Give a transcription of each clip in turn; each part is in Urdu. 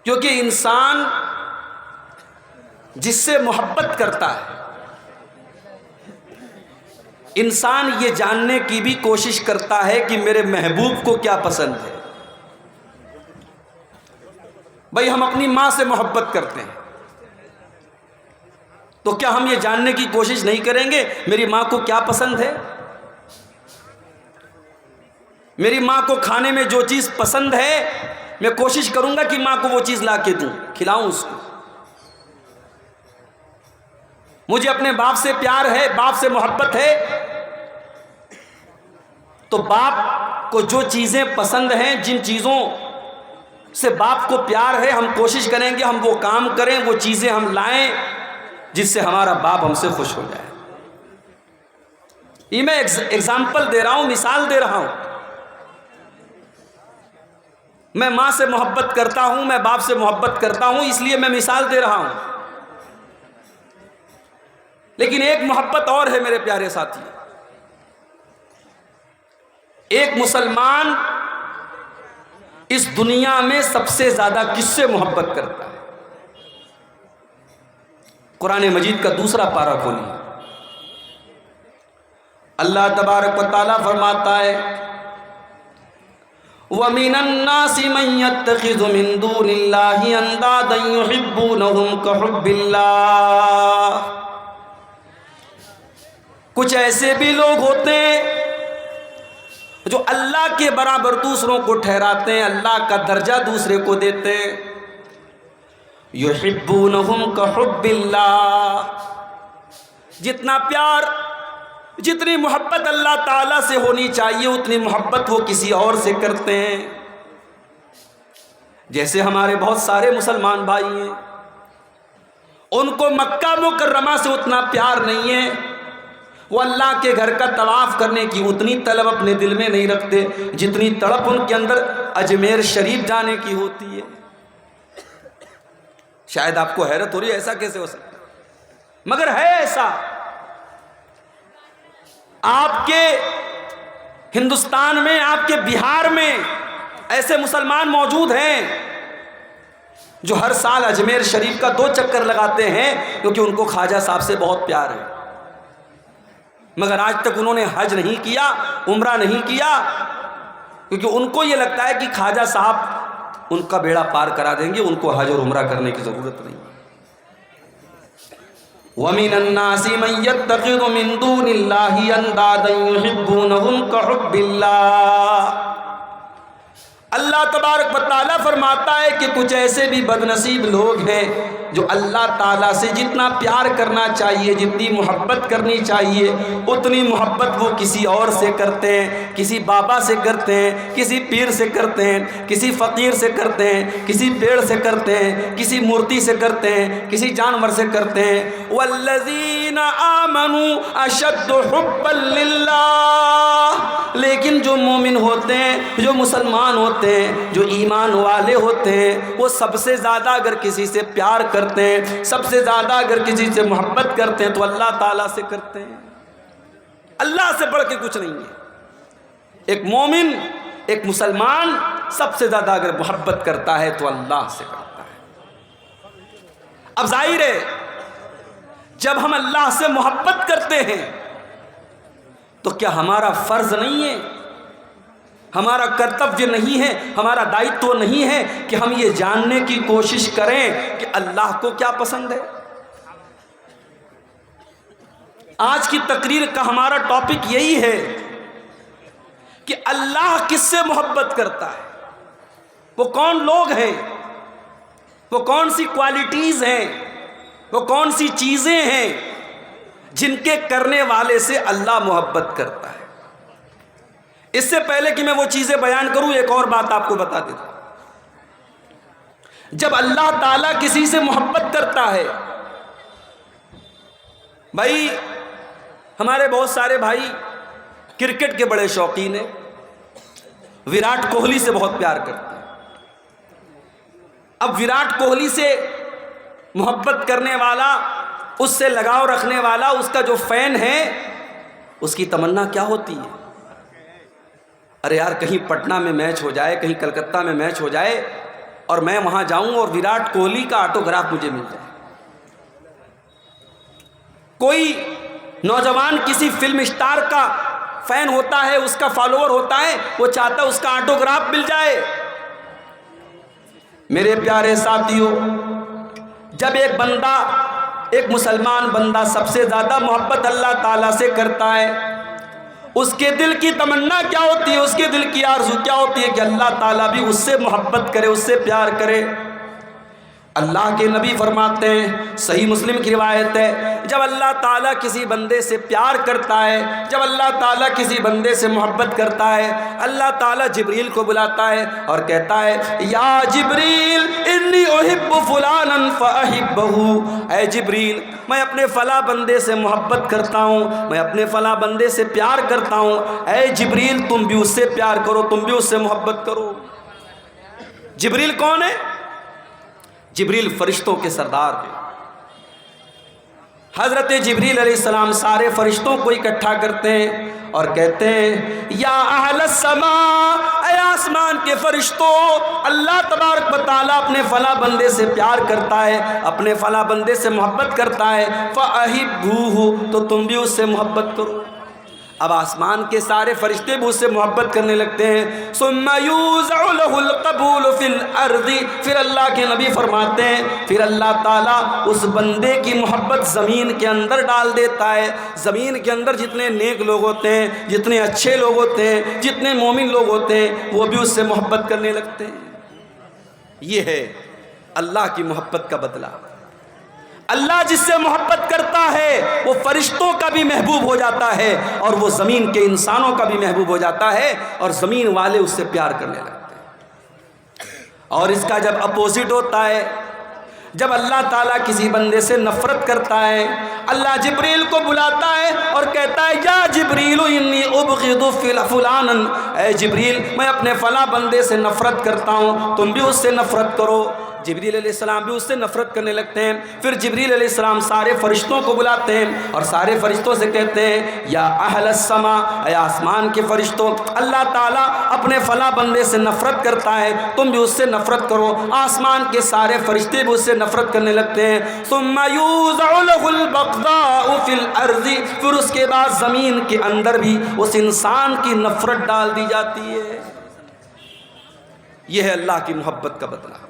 کیونکہ انسان جس سے محبت کرتا ہے، انسان یہ جاننے کی بھی کوشش کرتا ہے کہ میرے محبوب کو کیا پسند ہے۔ بھائی ہم اپنی ماں سے محبت کرتے ہیں تو کیا ہم یہ جاننے کی کوشش نہیں کریں گے میری ماں کو کیا پسند ہے؟ میری ماں کو کھانے میں جو چیز پسند ہے میں کوشش کروں گا کہ ماں کو وہ چیز لا کے دوں، کھلاؤں اس کو۔ مجھے اپنے باپ سے پیار ہے، باپ سے محبت ہے، تو باپ کو جو چیزیں پسند ہیں، جن چیزوں سے باپ کو پیار ہے، ہم کوشش کریں گے ہم وہ کام کریں، وہ چیزیں ہم لائیں جس سے ہمارا باپ ہم سے خوش ہو جائے۔ یہ میں ایگزامپل دے رہا ہوں، مثال دے رہا ہوں۔ میں ماں سے محبت کرتا ہوں، میں باپ سے محبت کرتا ہوں، اس لیے میں مثال دے رہا ہوں۔ لیکن ایک محبت اور ہے میرے پیارے ساتھی، ایک مسلمان اس دنیا میں سب سے زیادہ کس سے محبت کرتا ہے؟ قرآن مجید کا دوسرا پارہ کھولیے، اللہ تبارک و تعالیٰ فرماتا ہے وَمِنَ النَّاسِ مَن يَتَّخِذُ مِن دُونِ اللَّهِ أَندَادًا يُحِبُّونَهُمْ كَحُبِّ اللَّهِ۔ کچھ ایسے بھی لوگ ہوتے ہیں جو اللہ کے برابر دوسروں کو ٹھہراتے ہیں، اللہ کا درجہ دوسرے کو دیتے ہیں۔ يُحِبُّونَهُمْ كَحُبِّ اللَّهِ، جتنا پیار، جتنی محبت اللہ تعالیٰ سے ہونی چاہیے اتنی محبت وہ کسی اور سے کرتے ہیں۔ جیسے ہمارے بہت سارے مسلمان بھائی ہیں، ان کو مکہ مکرمہ سے اتنا پیار نہیں ہے، وہ اللہ کے گھر کا طواف کرنے کی اتنی طلب اپنے دل میں نہیں رکھتے جتنی تڑپ ان کے اندر اجمیر شریف جانے کی ہوتی ہے۔ شاید آپ کو حیرت ہو رہی ہے ایسا کیسے ہو سکتا ہے، مگر ہے ایسا۔ آپ کے ہندوستان میں، آپ کے بہار میں ایسے مسلمان موجود ہیں جو ہر سال اجمیر شریف کا 2 چکر لگاتے ہیں کیونکہ ان کو خواجہ صاحب سے بہت پیار ہے، مگر آج تک انہوں نے حج نہیں کیا، عمرہ نہیں کیا، کیونکہ ان کو یہ لگتا ہے کہ خواجہ صاحب ان کا بیڑا پار کرا دیں گے، ان کو حج اور عمرہ کرنے کی ضرورت نہیں۔ وَمِنَ النَّاسِ مَن يَتَّخِذُ مِن دُونِ اللَّهِ أَندَادًا يُحِبُّونَهُمْ كَحُبِّ اللَّهِ۔ اللہ تبارک و تعالیٰ فرماتا ہے کہ کچھ ایسے بھی بدنصیب لوگ ہیں جو اللہ تعالیٰ سے جتنا پیار کرنا چاہیے، جتنی محبت کرنی چاہیے اتنی محبت وہ کسی اور سے کرتے ہیں، کسی بابا سے کرتے ہیں، کسی پیر سے کرتے ہیں، کسی فقیر سے کرتے ہیں، کسی پیڑ سے کرتے ہیں، کسی مورتی سے کرتے ہیں، کسی جانور سے کرتے ہیں۔ وَالَّذِينَ آمَنُوا أَشَدُّ حُبًّا لِلَّهِ، لیکن جو مومن ہوتے ہیں، جو مسلمان ہوتے ہیں، جو ایمان والے ہوتے ہیں، وہ سب سے زیادہ اگر کسی سے پیار کرتے ہیں، سب سے زیادہ اگر کسی سے محبت کرتے ہیں تو اللہ تعالیٰ سے کرتے ہیں۔ اللہ سے بڑھ کے کچھ نہیں ہے۔ ایک مومن، ایک مسلمان سب سے زیادہ اگر محبت کرتا ہے تو اللہ سے کرتا ہے۔ اب ظاہر ہے جب ہم اللہ سے محبت کرتے ہیں تو کیا ہمارا فرض نہیں ہے، ہمارا کرتویہ نہیں ہے، ہمارا دائتو نہیں ہے کہ ہم یہ جاننے کی کوشش کریں کہ اللہ کو کیا پسند ہے؟ آج کی تقریر کا ہمارا ٹاپک یہی ہے کہ اللہ کس سے محبت کرتا ہے، وہ کون لوگ ہیں، وہ کون سی کوالٹیز ہیں، وہ کون سی چیزیں ہیں جن کے کرنے والے سے اللہ محبت کرتا ہے۔ اس سے پہلے کہ میں وہ چیزیں بیان کروں ایک اور بات آپ کو بتا دیتا ہوں۔ جب اللہ تعالیٰ کسی سے محبت کرتا ہے، بھائی ہمارے بہت سارے بھائی کرکٹ کے بڑے شوقین ہیں، وراٹ کوہلی سے بہت پیار کرتے ہیں۔ اب وراٹ کوہلی سے محبت کرنے والا، اس سے لگاؤ رکھنے والا، اس کا جو فین ہے، اس کی تمنا کیا ہوتی ہے؟ ارے یار کہیں پٹنہ میں میچ ہو جائے، کہیں کلکتہ میں میچ ہو جائے اور میں وہاں جاؤں اور وراٹ کوہلی کا آٹوگراف مجھے مل جائے. کوئی نوجوان کسی فلم اسٹار کا فین ہوتا ہے، اس کا فالوور ہوتا ہے، وہ چاہتا ہے اس کا آٹوگراف مل جائے. میرے پیارے ساتھیوں، جب ایک بندہ، ایک مسلمان بندہ سب سے زیادہ محبت اللہ تعالیٰ سے کرتا ہے، اس کے دل کی تمنا کیا ہوتی ہے، اس کے دل کی آرزو کیا ہوتی ہے کہ اللہ تعالیٰ بھی اس سے محبت کرے، اس سے پیار کرے. اللہ کے نبی فرماتے ہیں، صحیح مسلم کی روایت ہے، جب اللہ تعالیٰ کسی بندے سے پیار کرتا ہے، جب اللہ تعالیٰ کسی بندے سے محبت کرتا ہے، اللہ تعالیٰ جبریل کو بلاتا ہے اور کہتا ہے یا جبریل انی احب فلانا فاحبہ، اے جبریل میں اپنے فلاں بندے سے محبت کرتا ہوں، میں اپنے فلاں بندے سے پیار کرتا ہوں، اے جبریل تم بھی اس سے پیار کرو، تم بھی اس سے محبت کرو. جبریل کون ہے؟ جبریل فرشتوں کے سردار ہیں. حضرت جبریل علیہ السلام سارے فرشتوں کو اکٹھا کرتے ہیں اور کہتے ہیں یا اہل السماء، اے آسمان کے فرشتوں، اللہ تبارک و تعالیٰ اپنے فلاں بندے سے پیار کرتا ہے، اپنے فلاں بندے سے محبت کرتا ہے، فاحبوہ، تو تم بھی اس سے محبت کرو. اب آسمان کے سارے فرشتے بھی اس سے محبت کرنے لگتے ہیں. ثم یوزع له القبول فی الارض، پھر اللہ کے نبی فرماتے ہیں پھر اللہ تعالیٰ اس بندے کی محبت زمین کے اندر ڈال دیتا ہے. زمین کے اندر جتنے نیک لوگ ہوتے ہیں، جتنے اچھے لوگ ہوتے ہیں، جتنے مومن لوگ ہوتے ہیں، وہ بھی اس سے محبت کرنے لگتے ہیں. یہ ہے اللہ کی محبت کا بدلہ. اللہ جس سے محبت کرتا ہے وہ فرشتوں کا بھی محبوب ہو جاتا ہے، اور وہ زمین کے انسانوں کا بھی محبوب ہو جاتا ہے، اور زمین والے اس سے پیار کرنے لگتے ہیں. اور اس کا جب اپوزٹ ہوتا ہے، جب اللہ تعالیٰ کسی بندے سے نفرت کرتا ہے، اللہ جبریل کو بلاتا ہے اور کہتا ہے یا جبریل انی ابغض فلانا، اے جبریل میں اپنے فلاں بندے سے نفرت کرتا ہوں، تم بھی اس سے نفرت کرو. جبریل علیہ السلام بھی اس سے نفرت کرنے لگتے ہیں. پھر جبریل علیہ السلام سارے فرشتوں کو بلاتے ہیں اور سارے فرشتوں سے کہتے ہیں یا اہل السماء، اے آسمان کے فرشتوں، اللہ تعالیٰ اپنے فلاں بندے سے نفرت کرتا ہے، تم بھی اس سے نفرت کرو. آسمان کے سارے فرشتے بھی اس سے نفرت کرنے لگتے ہیں. ثم یوزع له البغضاء فی الارض، پھر اس کے بعد زمین کے اندر بھی اس انسان کی نفرت ڈال دی جاتی ہے. یہ ہے اللہ کی محبت کا بدلہ.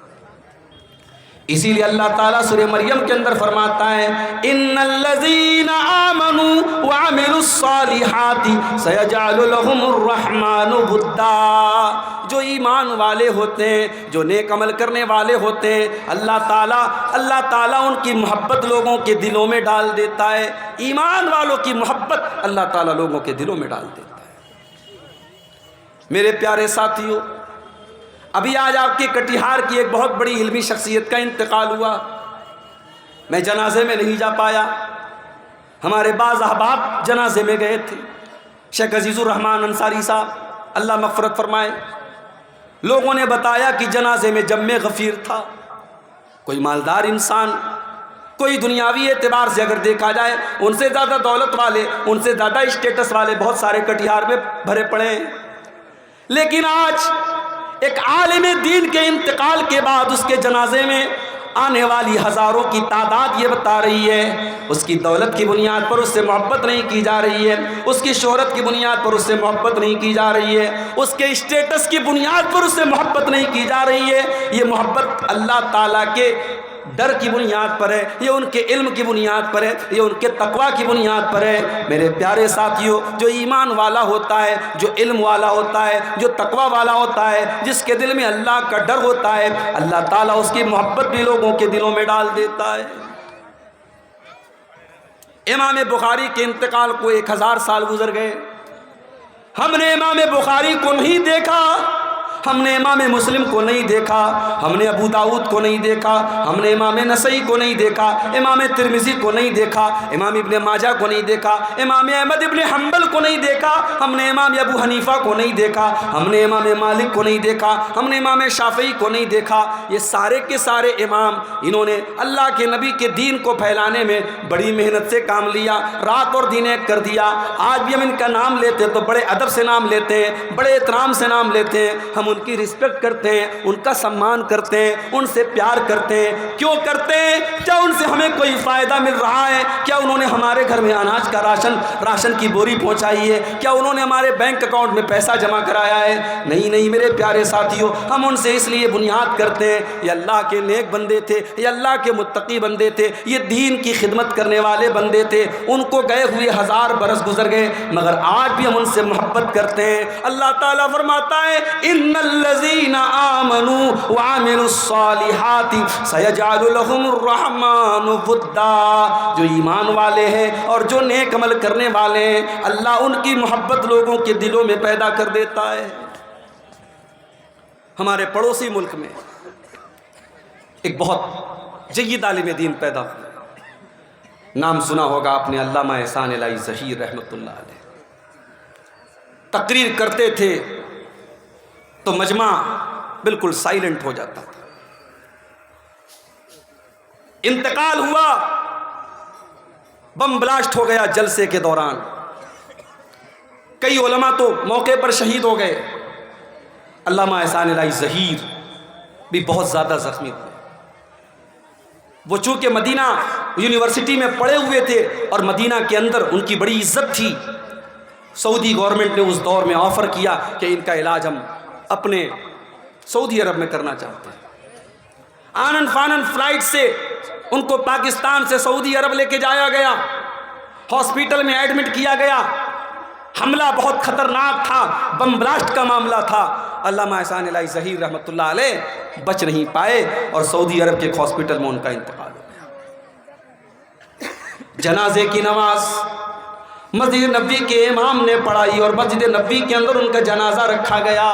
اسی لیے اللہ تعالیٰ سورہ مریم کے اندر فرماتا ہے ان الذین آمنوا وعملوا الصالحات سیجعل لهم الرحمن ودا. جو ایمان والے ہوتے ہیں، جو نیک عمل کرنے والے ہوتے ہیں، اللہ تعالیٰ ان کی محبت لوگوں کے دلوں میں ڈال دیتا ہے. ایمان والوں کی محبت اللہ تعالیٰ لوگوں کے دلوں میں ڈال دیتا ہے. میرے پیارے ساتھیوں، ابھی آج آپ کے کٹیہار کی ایک بہت بڑی علمی شخصیت کا انتقال ہوا. میں جنازے میں نہیں جا پایا، ہمارے بعض احباب جنازے میں گئے تھے. شیخ عزیز الرحمن انصاری صاحب اللہ مغفرت فرمائے، لوگوں نے بتایا کہ جنازے میں جم غفیر تھا. کوئی مالدار انسان، کوئی دنیاوی اعتبار سے اگر دیکھا جائے ان سے زیادہ دولت والے، ان سے زیادہ اسٹیٹس والے بہت سارے کٹیہار میں بھرے پڑے ہیں. لیکن آج ایک عالم دین کے انتقال کے بعد اس کے جنازے میں آنے والی ہزاروں کی تعداد یہ بتا رہی ہے اس کی دولت کی بنیاد پر اس سے محبت نہیں کی جا رہی ہے، اس کی شہرت کی بنیاد پر اس سے محبت نہیں کی جا رہی ہے، اس کے اسٹیٹس کی بنیاد پر اس سے محبت نہیں کی جا رہی ہے. یہ محبت اللہ تعالیٰ کے ڈر کی بنیاد پر ہے، یہ ان کے علم کی بنیاد پر ہے، یہ ان کے تقوی کی بنیاد پر ہے. میرے پیارے ساتھیوں، جو ایمان والا ہوتا ہے، جو علم والا ہوتا ہے، جو تقوی والا ہوتا ہے، جس کے دل میں اللہ کا ڈر ہوتا ہے، اللہ تعالیٰ اس کی محبت بھی لوگوں کے دلوں میں ڈال دیتا ہے. امام بخاری کے انتقال کو 1000 سال گزر گئے، ہم نے امام بخاری کو نہیں دیکھا، ہم نے امام مسلم کو نہیں دیکھا، ہم نے ابو داؤد کو نہیں دیکھا، ہم نے امام نسائی کو نہیں دیکھا، امام ترمذی کو نہیں دیکھا، امام ابن ماجہ کو نہیں دیکھا، امام احمد ابن حنبل کو نہیں دیکھا، ہم نے امام ابو حنیفہ کو نہیں دیکھا، ہم نے امام مالک کو نہیں دیکھا، ہم نے امام شافعی کو نہیں دیکھا. یہ سارے کے سارے امام، انہوں نے اللہ کے نبی کے دین کو پھیلانے میں بڑی محنت سے کام لیا، رات اور دن ایک کر دیا. آج بھی ہم ان کا نام لیتے تو بڑے ادب سے نام لیتے ہیں، بڑے احترام سے نام لیتے ہیں. ہم ان کی رسپیکٹ کرتے ہیں، ان کا سمان کرتے ہیں، ان سے پیار کرتے ہیں۔ کیوں کرتے ہیں؟ کیا ان سے ہمیں کوئی فائدہ مل رہا ہے؟ کیا انہوں نے ہمارے گھر میں اناج کا راشن کی بوری پہنچائی ہے؟ کیا انہوں نے ہمارے بینک اکاؤنٹ میں پیسہ جمع کرایا ہے؟ نہیں نہیں میرے پیارے ساتھیوں، ہم ان سے اس لیے بنیاد کرتے ہیں یہ اللہ کے نیک بندے تھے، یہ اللہ کے متقی بندے تھے، یہ دین کی خدمت کرنے والے بندے تھے، ان کو گئے ہوئے 1000 برس گزر گئے مگر آج بھی ہم ان سے محبت کرتے ہیں۔ اللہ تعالیٰ فرماتا ہے ان الذین آمنوا وعملوا الصالحات سیجعل لهم الرحمن ودا، جو ایمان والے ہیں اور جو نیک عمل کرنے والے ہیں اللہ ان کی محبت لوگوں کے دلوں میں پیدا کر دیتا ہے۔ ہمارے پڑوسی ملک میں ایک بہت جید عالم دین پیدا ہوا، نام سنا ہوگا آپ نے، علامہ احسان الہی ظہیر رحمۃ اللہ علیہ۔ تقریر کرتے تھے تو مجمع بالکل سائلنٹ ہو جاتا تھا۔ انتقال ہوا، بم بلاسٹ ہو گیا جلسے کے دوران، کئی علماء تو موقع پر شہید ہو گئے، علامہ احسان الہی ظہیر بھی بہت زیادہ زخمی ہوئے۔ وہ چونکہ مدینہ یونیورسٹی میں پڑھے ہوئے تھے اور مدینہ کے اندر ان کی بڑی عزت تھی، سعودی گورنمنٹ نے اس دور میں آفر کیا کہ ان کا علاج ہم اپنے سعودی عرب میں کرنا چاہتے ہیں۔ آنن فانن فلائٹ سے ان کو پاکستان سے سعودی عرب لے کے جایا گیا، ہاسپٹل میں ایڈمٹ کیا گیا۔ حملہ بہت خطرناک تھا، بم بلاسٹ کا معاملہ تھا۔ علامہ احسان الہی ظہیر رحمۃ اللہ علیہ بچ نہیں پائے اور سعودی عرب کے ایک ہاسپٹل میں ان کا انتقال ہو گیا۔ جنازے کی نماز مسجد نبوی کے امام نے پڑھائی اور مسجد نبوی کے اندر ان کا جنازہ رکھا گیا۔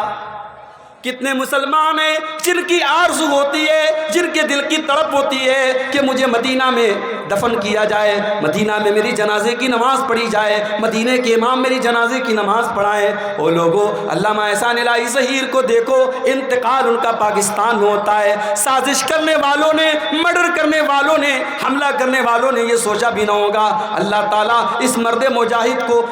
کتنے مسلمان ہیں جن کی آرزو ہوتی ہے، جن کے دل کی تڑپ ہوتی ہے کہ مجھے مدینہ میں دفن کیا جائے، مدینہ میں میری جنازے کی نماز پڑھی جائے، مدینہ کے امام میری جنازے کی نماز پڑھائیں۔ وہ لوگوں، علامہ احسان الہی ظہیر کو دیکھو، انتقال ان کا پاکستان میں ہوتا ہے۔ سازش کرنے والوں نے، مرڈر کرنے والوں نے، حملہ کرنے والوں نے یہ سوچا بھی نہ ہوگا اللہ تعالیٰ اس مرد مجاہد کو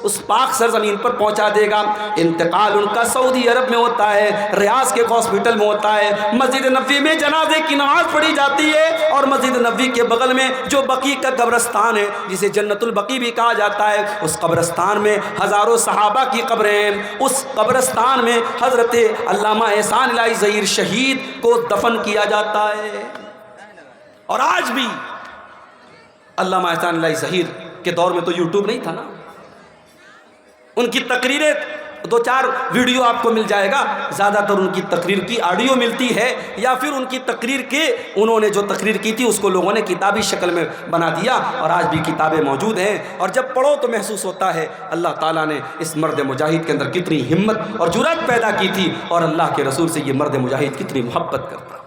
اس پاک سرزمین پر پہنچا دے گا۔ انتقال ان کا سعودی عرب میں ہوتا ہے، ریاض کے ہاسپٹل میں ہوتا ہے، مسجد نبوی میں جنازے کی نماز پڑھی جاتی ہے اور مسجد نبوی کے بغل میں جو بقیع کا قبرستان ہے جسے جنت البقیع بھی کہا جاتا ہے، اس قبرستان میں ہزاروں صحابہ کی قبریں ہیں۔ اس قبرستان میں حضرت علامہ احسان الہی ظہیر شہید کو دفن کیا جاتا ہے۔ اور آج بھی علامہ احسان الہی ظہیر کے دور میں تو یوٹیوب نہیں تھا نا، ان کی تقریریں 2-4 ویڈیو آپ کو مل جائے گا، زیادہ تر ان کی تقریر کی آڈیو ملتی ہے یا پھر ان کی تقریر کے انہوں نے جو تقریر کی تھی اس کو لوگوں نے کتابی شکل میں بنا دیا اور آج بھی کتابیں موجود ہیں۔ اور جب پڑھو تو محسوس ہوتا ہے اللہ تعالیٰ نے اس مرد مجاہد کے اندر کتنی ہمت اور جرأت پیدا کی تھی اور اللہ کے رسول سے یہ مرد مجاہد کتنی محبت کرتا ہے۔